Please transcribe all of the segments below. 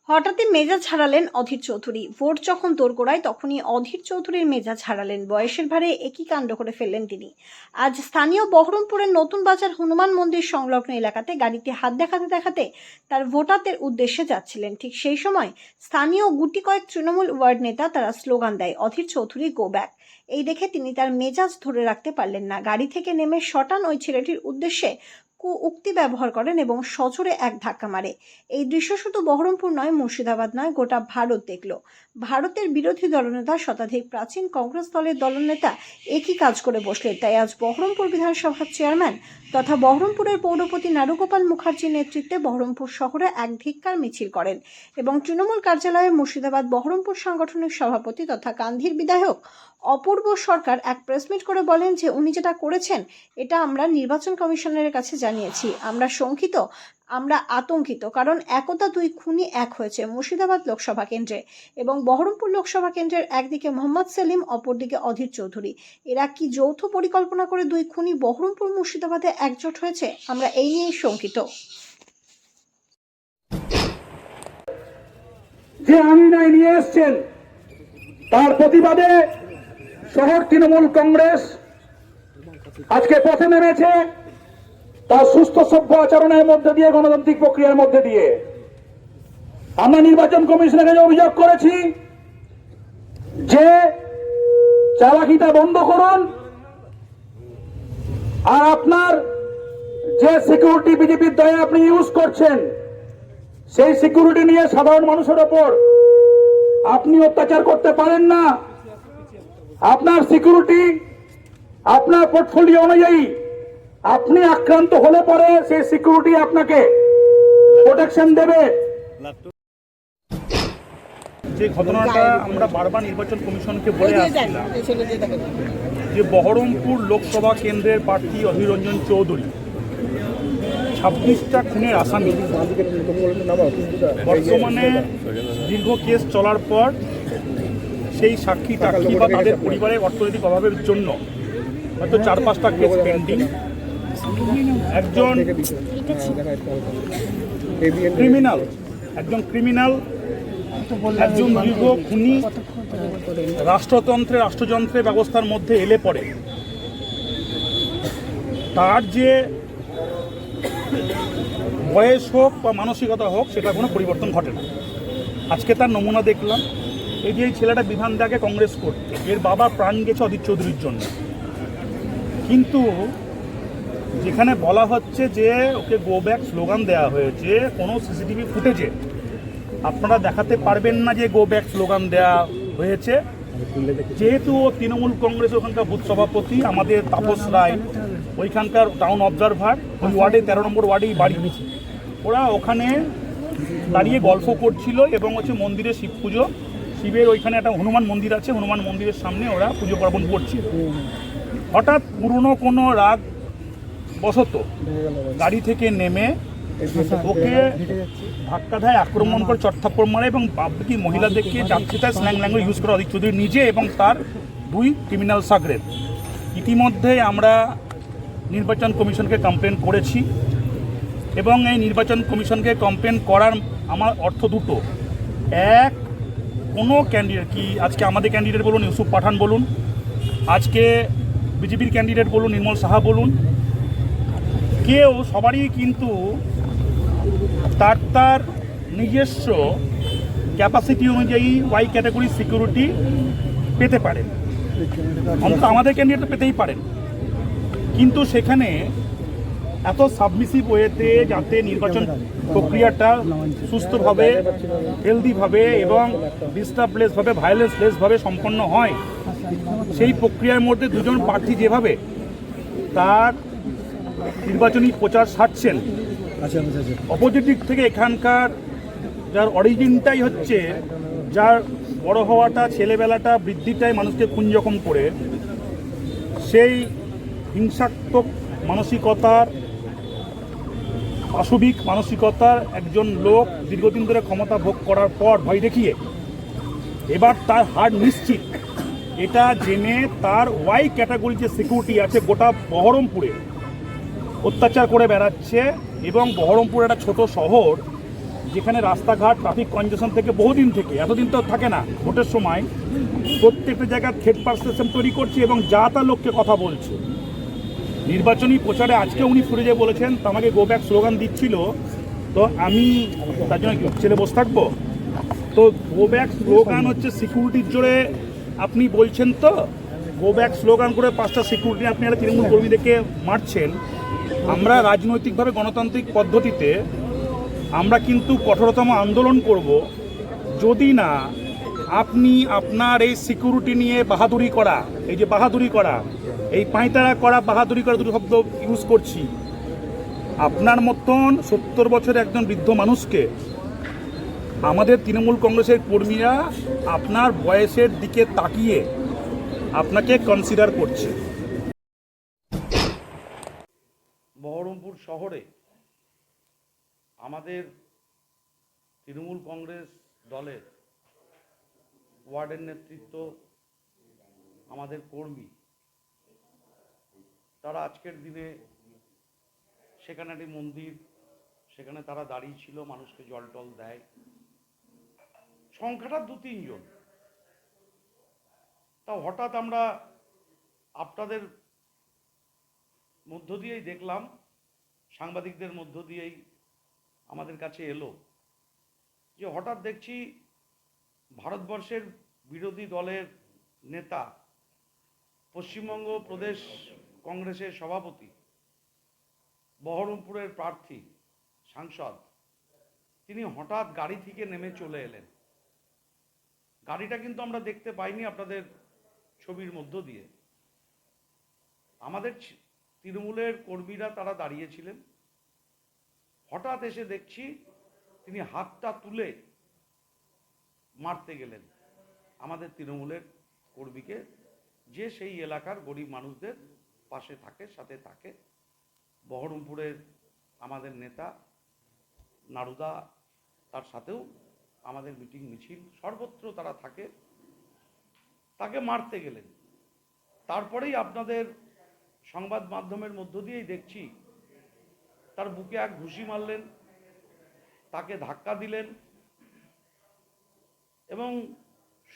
হঠাৎই মেজাজ হারালেন অধীর চৌধুরী। ভোট যখন দোরগোড়ায় তখনই অধীর চৌধুরীর মেজাজ হারালেন। বয়সের ভারে একই কাণ্ড করে ফেললেন তিনি। আজ স্থানীয় বহরমপুরের নতুন বাজার হনুমান মন্দির সংলগ্ন এলাকাতে গাড়িতে হাত দেখাতে দেখাতে তার ভোটারদের উদ্দেশ্যে যাচ্ছিলেন। ঠিক সেই সময় স্থানীয় গুটি কয়েক তৃণমূল ওয়ার্ড নেতা তারা স্লোগান দেয়, অধীর চৌধুরী গো ব্যাক। এই দেখে তিনি তার মেজাজ ধরে রাখতে পারলেন না। গাড়ি থেকে নেমে শটান ওই ছেলেটির উদ্দেশ্যে উক্তি ব্যবহার করেন এবং সজোরে এক ধাক্কা মারে। এই দৃশ্য শুধু বহরমপুর নয়, মুর্শিদাবাদ নয়, গোটা ভারত দেখল। ভারতের বিরোধী দলনেতা, শতাধিক প্রাচীন কংগ্রেস দলের দলনেতা একই কাজ করে বসলেন। তাই আজ বহরমপুর বিধানসভার চেয়ারম্যান তথা বহরমপুরের পৌরপতি নারুগোপাল মুখার্জির নেতৃত্বে বহরমপুর শহরে এক ধিক্কার মিছিল করেন এবং তৃণমূল কার্যালয়ে মুর্শিদাবাদ বহরমপুর সাংগঠনিক সভাপতি তথা কান্ধির বিধায়ক অপূর্ব সরকার এক প্রেসমিট করে বলেন যে উনি যেটা করেছেন এটা আমরা নির্বাচন কমিশনের কাছে জানিয়েছি। আমরা শঙ্কিত, আমরা আতঙ্কিত, কারণ একদা দুই খুনি এক হয়েছে মুর্শিদাবাদ লোকসভা কেন্দ্রে এবং বহরমপুর লোকসভা কেন্দ্রের একদিকে মোহাম্মদ সেলিম, অপরদিকে অধীর চৌধুরী। এরা কি যৌথ পরিকল্পনা করে দুই খুনি বহরমপুর মুর্শিদাবাদে একজোট হয়েছে? আমরা এই নিয়েই শঙ্কিত। যে আইন নিয়ে এসছেন তার প্রতিবাদে শহর তৃণমূল কংগ্রেস আজকে পথে নেমেছে, তার সুস্থ সভ্য আচরণের মধ্যে দিয়ে, গণতান্ত্রিক প্রক্রিয়ার মধ্যে দিয়ে। আমরা নির্বাচন কমিশনের কাছে অভিযোগ করেছি যে চালাকিটা বন্ধ করুন, আর আপনার যে সিকিউরিটি বিজেপির দয়ে আপনি ইউজ করছেন সেই সিকিউরিটি নিয়ে সাধারণ মানুষের ওপর আপনি অত্যাচার করতে পারেন না। আপনার সিকিউরিটি আপনার পোর্টফোলিও অনুযায়ী আপনি আক্রান্ত হলে পরে সেই সিকিউরিটি আপনাকে প্রোটেকশন দেবে। যে ঘটনাটা আমরা বারবার নির্বাচন কমিশনকে বলে আসছিলাম যে বহরমপুর লোকসভা কেন্দ্রের প্রার্থী অধীর রঞ্জন চৌধুরী 26টা খুনের আসামি। বর্তমানে দীর্ঘ কেস চলার পর সেই সাক্ষী টাক্ষী বা তাদের পরিবারের অর্থনৈতিক অভাবের জন্য হয়তো 4-5টা কেস পেন্ডিং। একজন ক্রিমিনাল, একজন দীর্ঘ খুনি রাষ্ট্রযন্ত্রের ব্যবস্থার মধ্যে এলে পড়ে তার যে বয়স হোক বা মানসিকতা হোক সেটা কোনো পরিবর্তন ঘটে না। আজকে তার নমুনা দেখলাম। এই যে এই ছেলেটা বিধান দাগে কংগ্রেস করতে, এর বাবা প্রাণ গেছে অধীর চৌধুরীর জন্য, কিন্তু যেখানে বলা হচ্ছে যে ওকে গো ব্যাক স্লোগান দেওয়া হয়েছে, কোনো সিসিটিভি ফুটেজে আপনারা দেখাতে পারবেন না যে গো ব্যাক স্লোগান দেওয়া হয়েছে। যেহেতু তৃণমূল কংগ্রেস ওখানকার বুথ সভাপতি, আমাদের তাপস রায় ওইখানকার টাউন অবজারভার, ওই ওয়ার্ডে 13 নম্বর ওয়ার্ডেই বাড়ি, ওরা ওখানে দাঁড়িয়ে গল্প করছিল এবং হচ্ছে মন্দিরে শিব পুজো, শিবের ওইখানে একটা হনুমান মন্দির আছে, হনুমান মন্দিরের সামনে ওরা পুজো পার্বণ করছিল। হঠাৎ পুরনো কোনো রাগ বশত গাড়ি থেকে নেমে ওকে ধাক্কা দেয়, আক্রমণ করে, চটথাপ্পড় মারে এবং বাকি মহিলাদেরকে যাত্রীতায় স্ল্যাং ল্যাঙ্গুয়েজ ইউজ করে অধীর চৌধুরী নিজে এবং তার 2 ক্রিমিনাল সাগরেদ। ইতিমধ্যে আমরা নির্বাচন কমিশনকে কমপ্লেন করেছি এবং এই নির্বাচন কমিশনকে কমপ্লেন করার আমার অর্থ দুটো। এক, কোনো ক্যান্ডিডেট, কি আজকে আমাদের ক্যান্ডিডেট বলুন, ইউসুফ পাঠান বলুন, আজকে বিজেপির ক্যান্ডিডেট বলুন, নির্মল সাহা বলুন, কেউ সবারই কিন্তু তার নিজস্ব ক্যাপাসিটি অনুযায়ী ওয়াই ক্যাটাগরি সিকিউরিটি পেতে পারেন, অন্তত আমাদের ক্যান্ডিডেট পেতেই পারেন। কিন্তু সেখানে এত সাবমিসিভ ওয়েতে যাতে নির্বাচন প্রক্রিয়াটা সুস্থভাবে, হেলদিভাবে এবং ডিস্টার্বলেসভাবে, ভায়োলেন্সলেসভাবে সম্পন্ন হয়, সেই প্রক্রিয়ার মধ্যে দুজন প্রার্থী যেভাবে তার নির্বাচনী প্রচার সারছেন, অপোজিট দিক থেকে এখানকার যার অরিজিনটাই হচ্ছে, যার বড় হওয়াটা, ছেলেবেলাটা, বৃদ্ধিটাই মানুষকে খুন জখম করে, সেই হিংসাত্মক মানসিকতার, পাশবিক মানসিকতার একজন লোক দীর্ঘদিন ধরে ক্ষমতা ভোগ করার পর ভয় দেখিয়ে এবার তার হার নিশ্চিত, এটা জেনে তার ওয়াই ক্যাটাগরি যে সিকিউরিটি আছে গোটা বহরমপুরে অত্যাচার করে বেড়াচ্ছে। এবং বহরমপুর একটা ছোট শহর, যেখানে রাস্তাঘাট ট্রাফিক কনজেশন থেকে বহুদিন থেকে, এতদিন তো থাকে না, ভোটের সময় প্রত্যেকটা জায়গায় থ্রেড পারসেপশন তৈরি করছে এবং যা তা লোককে কথা বলছে। নির্বাচনী প্রচারে আজকে উনি ফিরে যে বলেছেন, তো আমাকে গো ব্যাক স্লোগান দিচ্ছিল, তো আমি তার জন্য ছেলে বসে থাকবো? তো গো ব্যাক স্লোগান হচ্ছে সিকিউরিটির জোরে আপনি বলছেন, তো গো ব্যাক স্লোগান করে 5টা সিকিউরিটি আপনি একটা তৃণমূল কর্মীদেরকে মারছেন। আমরা রাজনৈতিকভাবে গণতান্ত্রিক পদ্ধতিতে আমরা কিন্তু কঠোরতম আন্দোলন করব যদি না আপনি আপনার এই সিকিউরিটি নিয়ে বাহাদুরি করা, এই যে বাহাদুরি করা, এই পাঁয়তারা করা, বাহাদুরি করা দুটো শব্দ ইউজ করছি, আপনার মতন 70 বছরের একজন বৃদ্ধ মানুষকে আমাদের তৃণমূল কংগ্রেসের কর্মীরা আপনার বয়সের দিকে তাকিয়ে আপনাকে কনসিডার করছে। বহরমপুর শহরে আমাদের তৃণমূল কংগ্রেস দলের ওয়ার্ডের নেতৃত্ব, আমাদের কর্মী, তারা আজকের দিনে সেখানে একটি মন্দির, সেখানে তারা দাঁড়িয়ে ছিল, মানুষকে জল টল দেয়। সংখ্যাটা 2-3 জন। তা হঠাৎ আমরা আপনাদের মধ্য দিয়েই দেখলাম, সাংবাদিকদের মধ্য দিয়েই আমাদের কাছে এলো যে হঠাৎ দেখছি ভারতবর্ষের বিরোধী দলের নেতা, পশ্চিমবঙ্গ প্রদেশ কংগ্রেসের সভাপতি, বহরমপুরের প্রার্থী, সাংসদ, তিনি হঠাৎ গাড়ি থেকে নেমে চলে এলেন। গাড়িটা কিন্তু আমরা দেখতে পাইনি আপনাদের ছবির মধ্য দিয়ে। আমাদের তৃণমূলের কর্মীরা তারা দাঁড়িয়েছিলেন, হঠাৎ এসে দেখছি তিনি হাতটা তুলে মারতে গেলেন আমাদের তৃণমূলের কর্মীকে, যে সেই এলাকার গরিব মানুষদের পাশে থাকে, সাথে থাকে। বহরমপুরের আমাদের নেতা নারুদা, তার সাথেও আমাদের মিটিং মিছিল সর্বত্র তারা থাকে, তাকে মারতে গেলেন। তারপরেই আপনাদের সংবাদ মাধ্যমের মধ্য দিয়েই দেখছি তার বুকে এক ঘুষি মারলেন, তাকে ধাক্কা দিলেন, এবং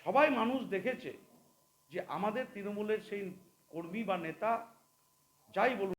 সবাই মানুষ দেখেছে যে আমাদের তৃণমূলের সেই কর্মী বা নেতা, যাই বলুন